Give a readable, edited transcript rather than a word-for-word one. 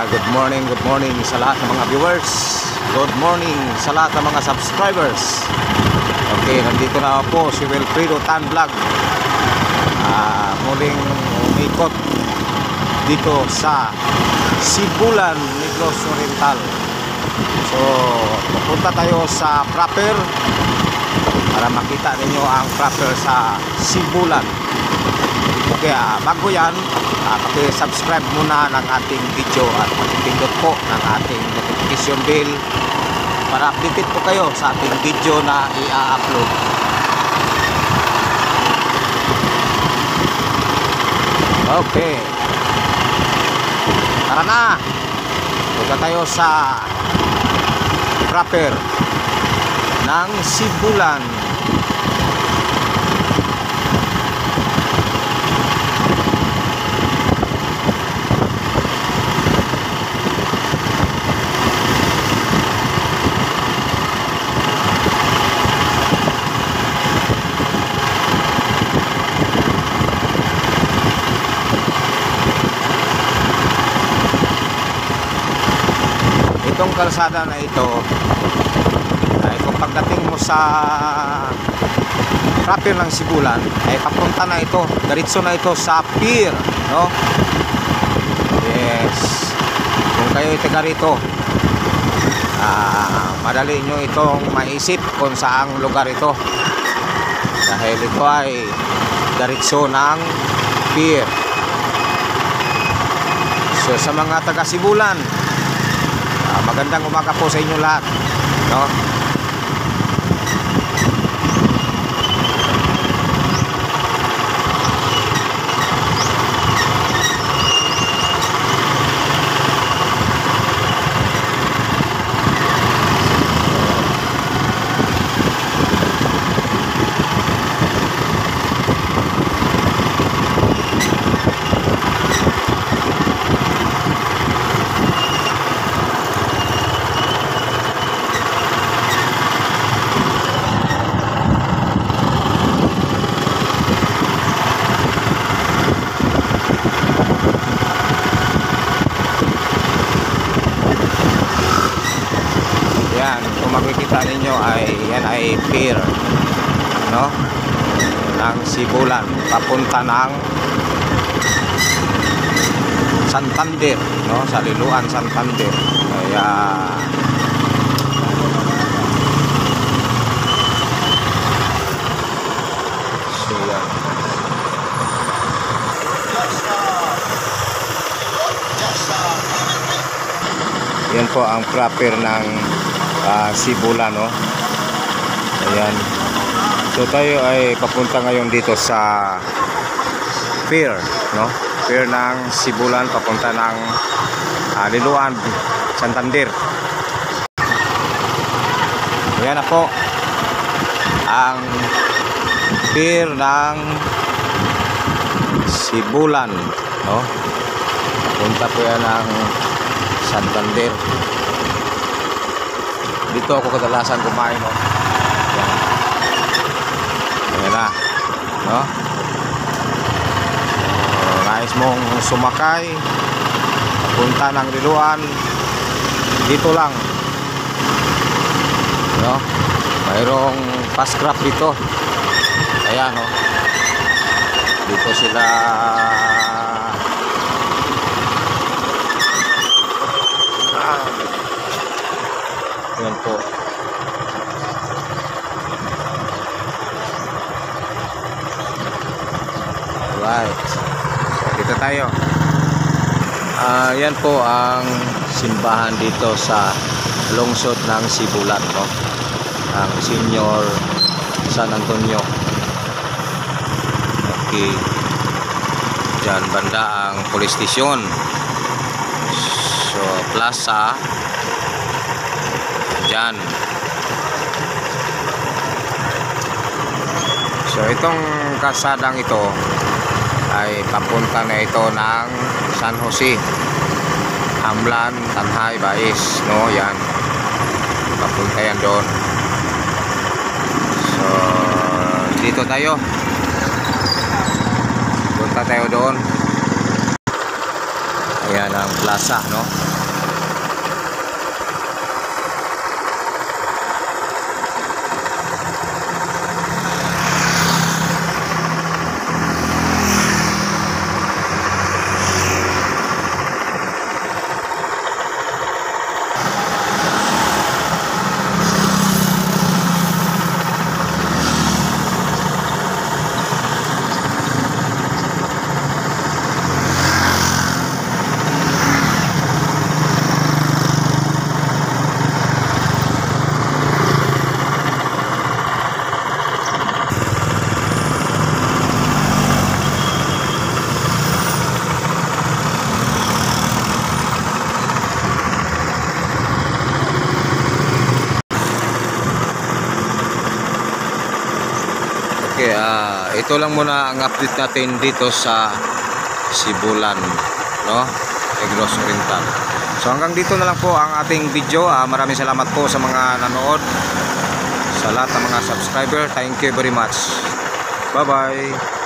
Good morning sa lahat ng mga viewers. Good morning sa lahat ng mga subscribers. Okay, nandito na po si Wilfredo Tan Vlog. Muling umikot dito sa Sibulan, Negros Oriental. So, pupunta tayo sa proper para makita ninyo ang proper sa Sibulan. Okay, bago yan, paki-subscribe muna ng ating video at pindot po ng ating notification bell para updated po kayo sa ating video na i-upload. Okay, tara na, punta tayo sa proper ng Sibulan. Itong kalsada na ito ay kung pagdating mo sa proper ng Sibulan ay papunta na ito, diretso na ito sa pier, no? Yes, kung kayo taga rito, madali nyo itong maisip kung saang lugar ito dahil ito ay diretso ng pier. So sa mga taga Sibulan, magandang umaga po sa inyo lahat, no? Kung makikita ninyo ay yan ay pier, no, ng Sibulan papunta ng Santander, no, sa Liloan, Santander. Kaya so yan po ang proper ng Sibulan, no? Ayan. So tayo ay papunta ngayon dito sa pier, no? Pier ng Sibulan papunta ng Liloan, Santander. Ayan na po ang pier ng Sibulan, no? Papunta po yan ng Santander. Dito ako kadalasan kumain, no? Ayan na, no? Nais mong sumakay punta ng Liloan, dito lang, no? Mayroong fast craft dito. Ayan, no? Dito sila yan po. Alright, dito tayo. Yan po ang simbahan dito sa lungsod ng Sibulan, no? Ang Senior San Antonio. Okay, dyan banda ang police station. So plaza dyan. So itong kalsadang ito ay papunta na ito ng San Jose, Amlan, Tanhay, Bais, no? Yan, papunta yan doon. So dito tayo, punta tayo doon. Ayan ang plaza, no? Okay, ito lang muna ang update natin dito sa Sibulan, no? Negros Oriental. So hanggang dito na lang po ang ating video. Maraming salamat po sa mga nanood, sa lahat ng mga subscriber. Thank you very much. Bye-bye.